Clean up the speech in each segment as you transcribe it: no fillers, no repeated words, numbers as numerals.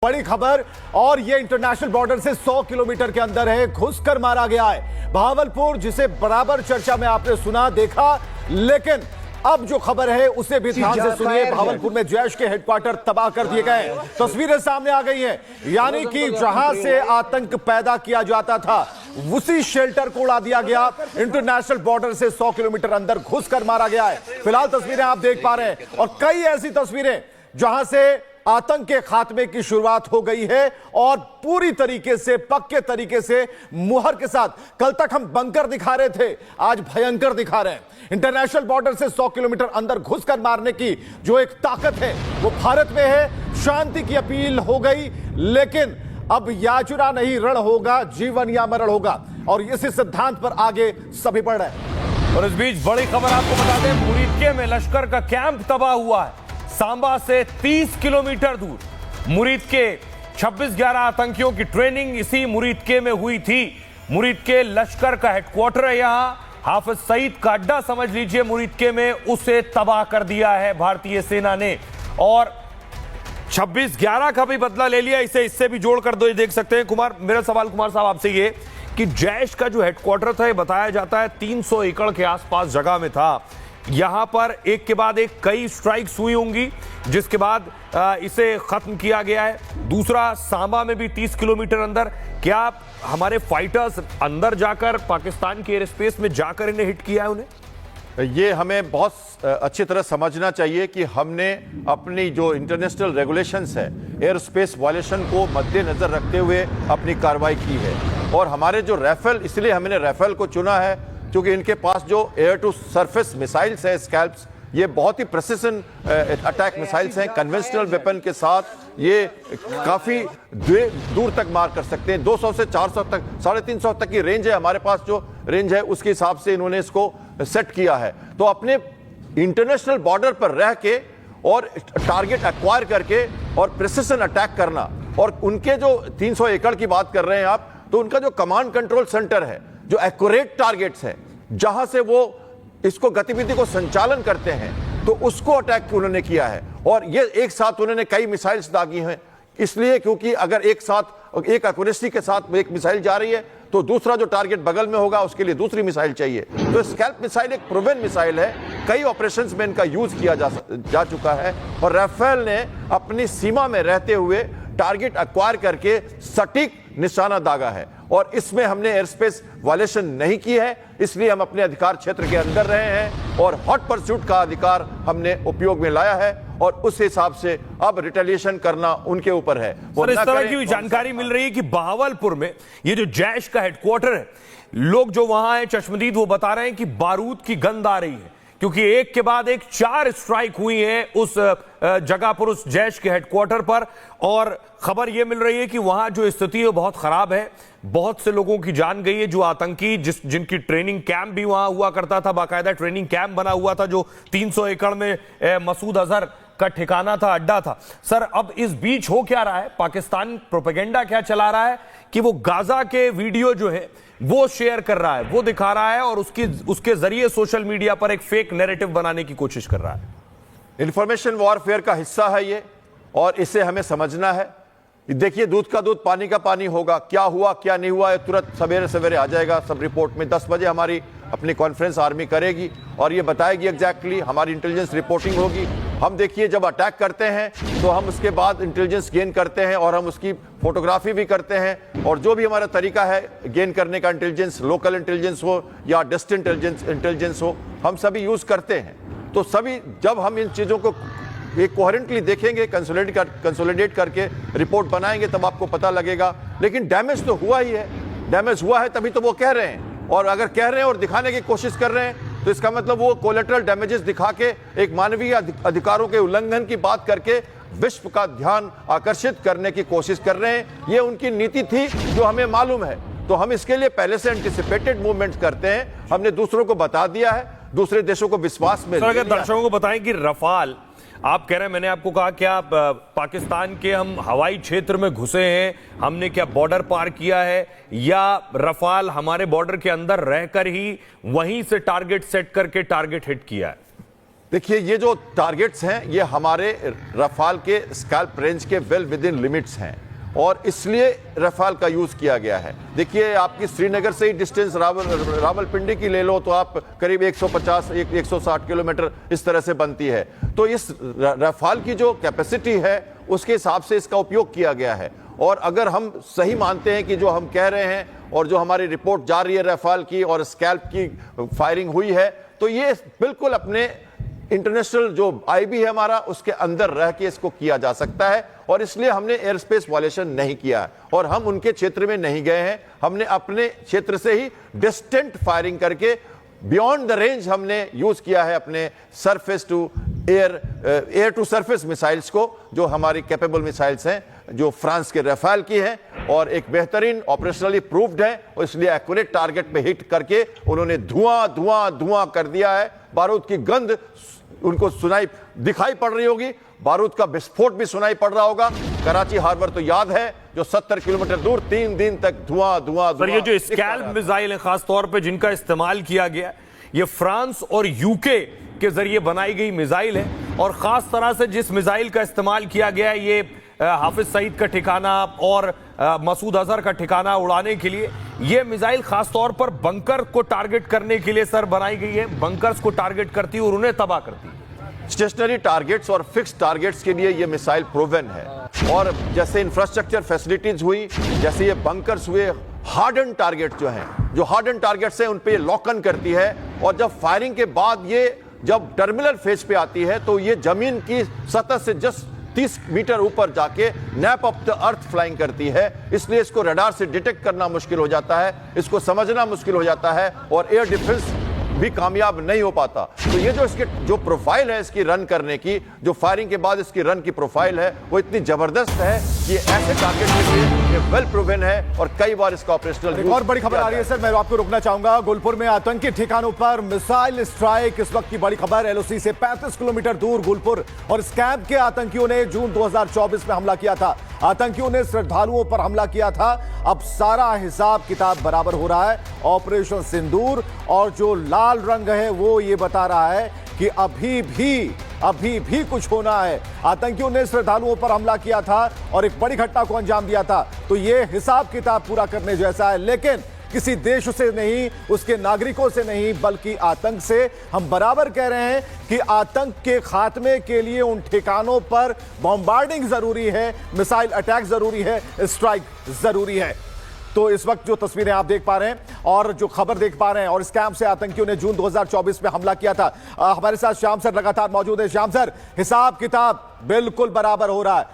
बड़ी खबर, और ये इंटरनेशनल बॉर्डर से 100 किलोमीटर के अंदर है, घुसकर मारा गया है। भावलपुर, जिसे बराबर चर्चा में आपने सुना देखा, लेकिन अब जो खबर है उसे भी ध्यान से सुनिए। भावलपुर में जैश के हेडक्वार्टर तबाह कर दिए गए, तस्वीरें सामने आ गई हैं। यानी कि जहां से आतंक पैदा किया जाता था उसी शेल्टर को उड़ा दिया गया। इंटरनेशनल बॉर्डर से 100 किलोमीटर अंदर घुसकर मारा गया है। फिलहाल तस्वीरें आप देख पा रहे हैं, और कई ऐसी तस्वीरें जहां से आतंक के खात्मे की शुरुआत हो गई है, और पूरी तरीके से पक्के तरीके से मुहर के साथ। कल तक हम बंकर दिखा रहे थे, आज भयंकर दिखा रहे हैं। इंटरनेशनल बॉर्डर से 100 किलोमीटर अंदर घुसकर मारने की जो एक ताकत है वो भारत में है। शांति की अपील हो गई, लेकिन अब याचना नहीं, रण होगा, जीवन या मरण होगा, और इसी सिद्धांत पर आगे सभी बढ़ रहे हैं। और इस बीच बड़ी खबर आपको बता दें, मुरीदके में लश्कर का कैंप तबाह हुआ है। सांबा से 30 किलोमीटर दूर मुरीदके 26-11 आतंकियों की ट्रेनिंग इसी मुरीदके में हुई थी। मुरीदके लश्कर का हेडक्वार्टर है, यहां हाफिज सईद का अड्डा समझ लीजिए मुरीदके में, उसे तबाह कर दिया है भारतीय सेना ने। और 26-11 का भी बदला ले लिया, इसे इससे भी जोड़ कर दो, ये देख सकते हैं। कुमार, मेरा सवाल कुमार साहब आपसे ये कि जैश का जो हेडक्वार्टर था, ये बताया जाता है 300 एकड़ के आसपास जगह में था। यहां पर एक के बाद एक कई स्ट्राइक्स हुई होंगी, जिसके बाद इसे खत्म किया गया है। दूसरा, सांबा में भी 30 किलोमीटर अंदर, क्या हमारे फाइटर्स अंदर जाकर पाकिस्तान के एयर स्पेस में जाकर इन्हें हिट किया है? उन्हें ये हमें बहुत अच्छी तरह समझना चाहिए कि हमने अपनी जो इंटरनेशनल रेगुलेशंस है, एयर स्पेस वायलेशन को मद्देनजर रखते हुए अपनी कार्रवाई की है। और हमारे जो राफेल, इसलिए हमने राफेल को चुना है क्योंकि इनके पास जो एयर टू सरफेस मिसाइल्स है, स्कैल्प्स, ये बहुत ही प्रिसिशन अटैक मिसाइल्स हैं। कन्वेंशनल वेपन के साथ ये काफ़ी दूर तक मार कर सकते हैं। 200 से 400 तक, 350 तक की रेंज है। हमारे पास जो रेंज है उसके हिसाब से इन्होंने इसको सेट किया है। तो अपने इंटरनेशनल बॉर्डर पर रह के और टारगेट एक्वायर करके और प्रिसिशन अटैक करना, और उनके जो 300 एकड़ की बात कर रहे हैं आप, तो उनका जो कमांड कंट्रोल सेंटर है, जो एक्यूरेट टारगेट्स हैं, जहां से वो इसको गतिविधि को संचालन करते हैं, तो उसको अटैक उन्होंने किया है। और ये एक साथ उन्होंने कई मिसाइल्स दागी हैं, इसलिए क्योंकि अगर एक साथ एक एक्यूरेसी के साथ एक मिसाइल जा रही है तो दूसरा जो टारगेट बगल में होगा उसके लिए दूसरी मिसाइल चाहिए। तो स्कैल्प मिसाइल एक प्रूवन मिसाइल है, कई ऑपरेशंस में इनका यूज किया जा चुका है। और राफेल ने अपनी सीमा में रहते हुए टारगेट एक्वायर करके सटीक निशाना दागा है, और इसमें हमने एयर स्पेस वायलेशन नहीं की है। इसलिए हम अपने अधिकार क्षेत्र के अंदर रहे हैं और हॉट परस्यूट का अधिकार हमने उपयोग में लाया है, और उस हिसाब से अब रिटेलिएशन करना उनके ऊपर है। सर, इस तरह की जानकारी मिल रही है कि भावलपुर में ये जो जैश का हेडक्वार्टर है, लोग जो वहां हैं चश्मदीद, वो बता रहे हैं कि बारूद की गंध आ रही है, क्योंकि एक के बाद एक 4 स्ट्राइक हुई है उस जगह पर, उस जैश के हेडक्वार्टर पर। और खबर यह मिल रही है कि वहां जो स्थिति है बहुत खराब है, बहुत से लोगों की जान गई है। जो आतंकी जिनकी ट्रेनिंग कैंप भी वहां हुआ करता था, बाकायदा ट्रेनिंग कैंप बना हुआ था, जो 300 एकड़ में मसूद अजहर का ठिकाना था, अड्डा था। सर, अब इस बीच हो क्या रहा है? पाकिस्तान प्रोपेगेंडा क्या चला रहा है कि वो गाजा के वीडियो जो है वो शेयर कर रहा है, वो दिखा रहा है, और उसके जरिए सोशल मीडिया पर एक फेक नैरेटिव बनाने की कोशिश कर रहा है। इंफॉर्मेशन वॉरफेयर का हिस्सा है ये, और इसे हमें समझना है। देखिए, दूध का दूध, पानी का पानी होगा। क्या हुआ क्या नहीं हुआ, तुरंत सवेरे सवेरे आ जाएगा सब रिपोर्ट में। 10 बजे हमारी अपनी कॉन्फ्रेंस आर्मी करेगी और ये बताएगी एग्जैक्टली, हमारी इंटेलिजेंस रिपोर्टिंग होगी। हम देखिए, जब अटैक करते हैं तो हम उसके बाद इंटेलिजेंस गेन करते हैं, और हम उसकी फोटोग्राफी भी करते हैं। और जो भी हमारा तरीका है गेन करने का, इंटेलिजेंस, लोकल इंटेलिजेंस हो या डिस्टेंट इंटेलिजेंस हो, हम सभी यूज करते हैं। तो सभी, जब हम इन चीज़ों को एक कोहेरेंटली देखेंगे, कंसोलिडेट करके रिपोर्ट बनाएंगे, तब आपको पता लगेगा। लेकिन डैमेज तो हुआ ही है, डैमेज हुआ है तभी तो वो कह रहे हैं। और अगर कह रहे हैं और दिखाने की कोशिश कर रहे हैं, तो इसका मतलब वो कोलेटरल डैमेजेस दिखा के एक मानवीय अधिकारों के उल्लंघन की बात करके विश्व का ध्यान आकर्षित करने की कोशिश कर रहे हैं। ये उनकी नीति थी जो हमें मालूम है, तो हम इसके लिए पहले से एंटिसिपेटेड मूवमेंट्स करते हैं। हमने दूसरों को बता दिया है, दूसरे देशों को विश्वास में। अगर दर्शकों को बताएं कि रफाल, आप कह रहे हैं, मैंने आपको कहा क्या पाकिस्तान के हम हवाई क्षेत्र में घुसे हैं, हमने क्या बॉर्डर पार किया है, या रफाल हमारे बॉर्डर के अंदर रहकर ही वहीं से टारगेट सेट करके टारगेट हिट किया है? देखिए, ये जो टारगेट्स हैं ये हमारे रफाल के स्कैल्प रेंज के वेल विद इन लिमिट्स हैं और इसलिए रफाल का यूज किया गया है। देखिए, आपकी श्रीनगर से ही डिस्टेंस रावलपिंडी की ले लो तो आप करीब 150-160 किलोमीटर इस तरह से बनती है। तो इस रफाल की जो कैपेसिटी है उसके हिसाब से इसका उपयोग किया गया है। और अगर हम सही मानते हैं कि जो हम कह रहे हैं और जो हमारी रिपोर्ट जा रही है रफाल की और स्कैल्प की फायरिंग हुई है, तो ये बिल्कुल अपने इंटरनेशनल जो आईबी है हमारा उसके अंदर रह के इसको किया जा सकता है और इसलिए हमने एयर स्पेस वायलेशन नहीं किया है और हम उनके क्षेत्र में नहीं गए हैं। हमने अपने क्षेत्र से ही डिस्टेंट फायरिंग करके बियॉन्ड द रेंज हमने यूज किया है अपने surface to air to surface missiles को, जो हमारी कैपेबल मिसाइल्स हैं जो फ्रांस के रफाल की हैं और एक बेहतरीन ऑपरेशनली प्रूव्ड है और इसलिए एक्यूरेट टारगेट पे हिट करके उन्होंने धुआं कर दिया है। बारूद की गंध उनको दिखाई पड़ रही होगी, बारूद का विस्फोट भी सुनाई पड़ रहा होगा। कराची हार्बर तो याद है जो 70 किलोमीटर दूर 3 दिन तक धुआं। सर, ये जो स्कैल्प मिसाइल है खास तौर पे जिनका इस्तेमाल किया गया, ये फ्रांस और यूके के जरिए बनाई गई मिसाइल है और खास तरह से जिस मिसाइल का इस्तेमाल किया गया है ये हाफिज सईद का ठिकाना और मसूद अजहर का ठिकाना उड़ाने के लिए यह मिसाइल खास तौर पर बंकर को टारगेट करने के लिए सर बनाई गई है। बंकर्स को टारगेट करती है और उन्हें तबाह करती है। स्टेशनरी टारगेट्स और फिक्स टारगेट्स के लिए यह मिसाइल प्रूवन है और जैसे इंफ्रास्ट्रक्चर फैसिलिटीज हुई, जैसे ये बंकर्स हुए, हार्डन टारगेट जो हैं, जो हार्डन टारगेट्स हैं उन पे लॉक इन करती है और जब फायरिंग के बाद ये जब टर्मिनल फेज पे आती है तो ये जमीन की सतह से जस्ट 30 मीटर ऊपर जाके nap of the earth flying करती है। इसलिए इसको रडार से डिटेक्ट करना मुश्किल हो जाता है, इसको समझना मुश्किल हो जाता है और एयर डिफेंस भी कामयाब नहीं हो पाता। तो ये जो इसके जो प्रोफाइल है इसकी रन करने की, जो फायरिंग के बाद इसकी रन की प्रोफाइल है वो इतनी जबरदस्त है कि ऐसे टारगेट के लिए वेल प्रूवन है और कई बार इसका ऑपरेशनल। एक और बड़ी खबर आ रही है सर, मैं आपको रोकना चाहूंगा। गुलपुर में आतंकी ठिकानों पर मिसाइल स्ट्राइक, इस वक्त की बड़ी खबर। एलओसी से 35 किलोमीटर दूर गुलपुर और इस कैंप के आतंकियों ने जून 2024 में हमला किया था। आतंकियों ने श्रद्धालुओं पर हमला किया था। अब सारा हिसाब किताब बराबर हो रहा है। ऑपरेशन सिंदूर और जो लाल रंग है वो ये बता रहा है कि अभी भी कुछ होना है। आतंकियों ने श्रद्धालुओं पर हमला किया था और एक बड़ी घटना को अंजाम दिया था, तो ये हिसाब किताब पूरा करने जैसा है। लेकिन किसी देश से नहीं, उसके नागरिकों से नहीं, बल्कि आतंक से। हम बराबर कह रहे हैं कि आतंक के खात्मे के लिए उन ठिकानों पर बॉम्बार्डिंग जरूरी है, मिसाइल अटैक जरूरी है, स्ट्राइक जरूरी है। तो इस वक्त जो तस्वीरें आप देख पा रहे हैं और जो खबर देख पा रहे हैं, और इस कैंप से आतंकियों ने जून 2024 में हमला किया था। हमारे साथ श्याम सर लगातार मौजूद है। श्याम सर, हिसाब किताब बिल्कुल बराबर हो रहा है?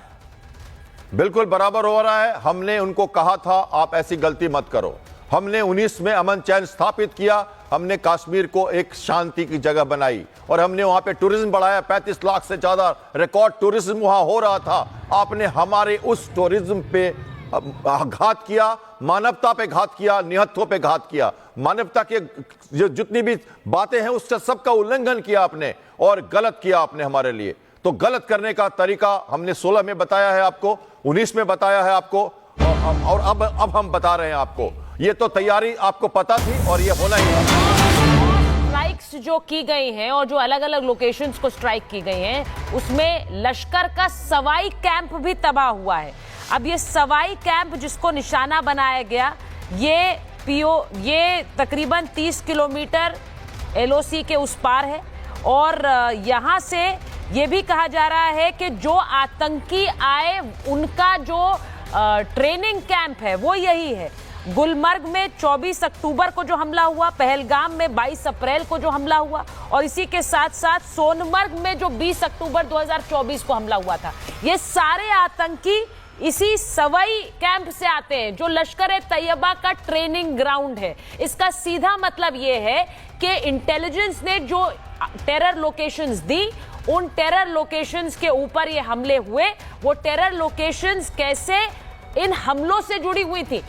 बिल्कुल बराबर हो रहा है। हमने उनको कहा था आप ऐसी गलती मत करो। हमने 19 में अमन चैन स्थापित किया, हमने कश्मीर को एक शांति की जगह बनाई और हमने वहां पे टूरिज्म बढ़ाया। 35 लाख से ज्यादा रिकॉर्ड टूरिज्म वहां हो रहा था। आपने हमारे उस टूरिज्म पे घात किया, मानवता पे घात किया, निहत्थों पे घात किया। मानवता के जो जितनी भी बातें हैं उसका सबका उल्लंघन किया आपने और गलत किया आपने हमारे लिए। तो गलत करने का तरीका हमने 16 में बताया है आपको, 19 में बताया है आपको और अब हम बता रहे हैं आपको। ये तो तैयारी आपको पता थी और ये होना ही था। स्ट्राइक्स जो की गई हैं और जो अलग अलग लोकेशंस को स्ट्राइक की गई हैं उसमें लश्कर का सवाई कैंप भी तबाह हुआ है। अब ये सवाई कैंप जिसको निशाना बनाया गया, ये तकरीबन 30 किलोमीटर एलओसी के उस पार है और यहाँ से ये भी कहा जा रहा है कि जो आतंकी आए उनका जो ट्रेनिंग कैंप है वो यही है। गुलमर्ग में 24 अक्टूबर को जो हमला हुआ, पहलगाम में 22 अप्रैल को जो हमला हुआ और इसी के साथ साथ सोनमर्ग में जो 20 अक्टूबर 2024 को हमला हुआ था, ये सारे आतंकी इसी सवाई कैंप से आते हैं जो लश्कर-ए-तैयबा का ट्रेनिंग ग्राउंड है। इसका सीधा मतलब ये है कि इंटेलिजेंस ने जो टेरर लोकेशंस दी, उन टेरर लोकेशंस के ऊपर ये हमले हुए। वो टेरर लोकेशंस कैसे इन हमलों से जुड़ी हुई थी